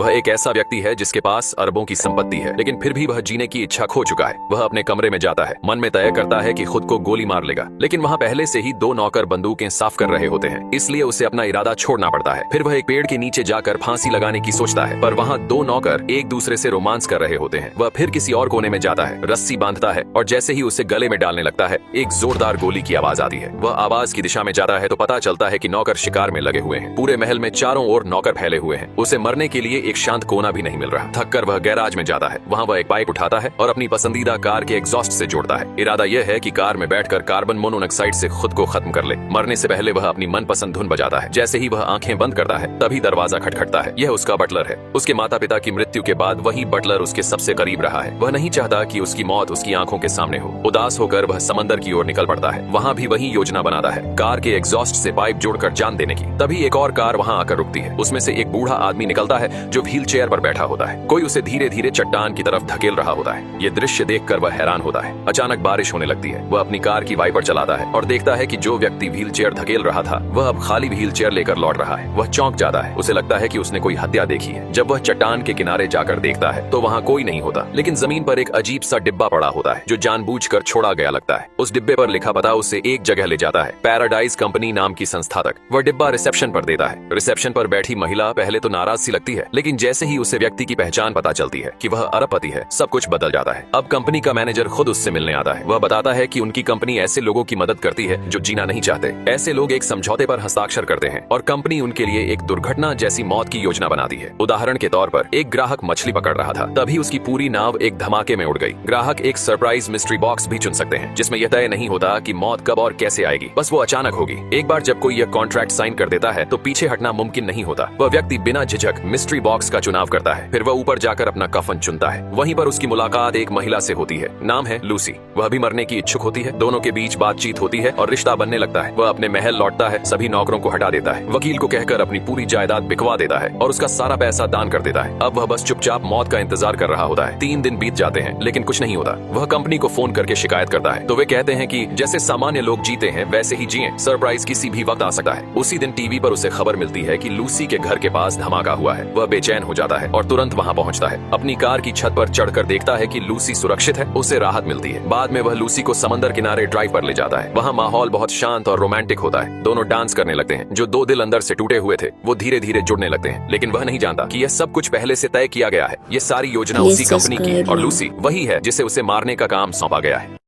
वह एक ऐसा व्यक्ति है जिसके पास अरबों की संपत्ति है, लेकिन फिर भी वह जीने की इच्छा खो चुका है। वह अपने कमरे में जाता है, मन में तय करता है कि खुद को गोली मार लेगा, लेकिन वहाँ पहले से ही 2 नौकर बंदूकें साफ कर रहे होते हैं, इसलिए उसे अपना इरादा छोड़ना पड़ता है। फिर वह एक पेड़ के नीचे जाकर फांसी लगाने की सोचता है, पर वहाँ 2 नौकर एक दूसरे से रोमांस कर रहे होते हैं। वह फिर किसी और कोने में जाता है, रस्सी बांधता है और जैसे ही उसे गले में डालने लगता है, एक जोरदार गोली की आवाज आती है। वह आवाज की दिशा में जाता है तो पता चलता है कि नौकर शिकार में लगे हुए हैं। पूरे महल में चारों ओर नौकर फैले हुए हैं। उसे मरने के लिए एक शांत कोना भी नहीं मिल रहा। थककर वह गैराज में जाता है। वहाँ वह एक बाइक उठाता है और अपनी पसंदीदा कार के एग्जॉस्ट से जोड़ता है। इरादा यह है कि कार में बैठकर कार्बन मोनोऑक्साइड से खुद को खत्म कर ले। मरने से पहले वह अपनी मनपसंद धुन बजाता है। जैसे ही वह आंखें बंद करता है, तभी दरवाजा खटखटता है। यह उसका बटलर है। उसके माता पिता की मृत्यु के बाद वही बटलर उसके सबसे करीब रहा है। वह नहीं चाहता कि उसकी मौत उसकी आंखों के सामने हो। उदास होकर वह समंदर की ओर निकल पड़ता है। वहाँ भी वही योजना बनाता है, कार के एग्जॉस्ट से पाइप जोड़कर जान देने की। तभी एक और कार वहाँ आकर रुकती है। उसमें से एक बूढ़ा आदमी निकलता है जो व्हील चेयर पर बैठा होता है। कोई उसे धीरे धीरे चट्टान की तरफ धकेल रहा होता है। ये दृश्य देखकर वह हैरान होता है। अचानक बारिश होने लगती है। वह अपनी कार की वाइपर चलाता है और देखता है कि जो व्यक्ति व्हील चेयर धकेल रहा था, वह अब खाली व्हील चेयर लेकर लौट रहा है। वह चौंक जाता है। उसे लगता है कि उसने कोई हत्या देखी है। जब वह चट्टान के किनारे जाकर देखता है तो वहाँ कोई नहीं होता, लेकिन जमीन पर एक अजीब सा डिब्बा पड़ा होता है जो जानबूझकर छोड़ा गया लगता है। उस डिब्बे पर लिखा पता उसे एक जगह ले जाता है, पैराडाइज कंपनी नाम की संस्था तक। वह डिब्बा रिसेप्शन पर देता है। रिसेप्शन पर बैठी महिला पहले तो नाराज सी लगती है, लेकिन जैसे ही उसे व्यक्ति की पहचान पता चलती है कि वह अरबपति है, सब कुछ बदल जाता है। अब कंपनी का मैनेजर खुद उससे मिलने आता है। वह बताता है कि उनकी कंपनी ऐसे लोगों की मदद करती है जो जीना नहीं चाहते। ऐसे लोग एक समझौते पर हस्ताक्षर करते हैं और कंपनी उनके लिए एक दुर्घटना जैसी मौत की योजना बनाती है। उदाहरण के तौर पर एक ग्राहक मछली पकड़ रहा था, तभी उसकी पूरी नाव एक धमाके में उड़ गई। ग्राहक एक सरप्राइज मिस्ट्री बॉक्स भी चुन सकते हैं, जिसमें यह तय नहीं होता कि मौत कब और कैसे आएगी, बस वो अचानक होगी। एक बार जब कोई यह कॉन्ट्रैक्ट साइन कर देता है तो पीछे हटना मुमकिन नहीं होता। वह व्यक्ति बिना झिझक मिस्ट्री बॉक्स का चुनाव करता है। फिर वह ऊपर जाकर अपना कफन चुनता है। वहीं पर उसकी मुलाकात एक महिला से होती है। नाम है लूसी। वह भी मरने की इच्छुक होती है। दोनों के बीच बातचीत होती है और रिश्ता बनने लगता है। वह अपने महल लौटता है, सभी नौकरों को हटा देता है, वकील को कहकर अपनी पूरी जायदाद बिकवा देता है और उसका सारा पैसा दान कर देता है। अब वह बस चुपचाप मौत का इंतजार कर रहा होता है। 3 दिन बीत जाते हैं, लेकिन कुछ नहीं होता। वह कंपनी को फोन करके शिकायत करता है तो वे कहते हैं कि जैसे सामान्य लोग जीते हैं वैसे ही जिएं, सरप्राइज किसी भी वक्त आ सकता है। उसी दिन टीवी पर उसे खबर मिलती है कि लूसी के घर के पास धमाका हुआ है। वह बेचैन हो जाता है और तुरंत वहां पहुंचता है। अपनी कार की छत पर चढ़कर देखता है कि लूसी सुरक्षित है। उसे राहत मिलती है। बाद में वह लूसी को समंदर किनारे ड्राइव पर ले जाता है। वहाँ माहौल बहुत शांत और रोमांटिक होता है। दोनों डांस करने लगते हैं। जो 2 दिल अंदर से टूटे हुए थे वो धीरे धीरे जुड़ने लगते हैं, लेकिन वह नहीं जानता कि यह सब कुछ पहले से तय किया गया है। ये सारी योजना उसी कंपनी की है और लूसी वही है जिसे उसे मारने का काम सौंपा गया है।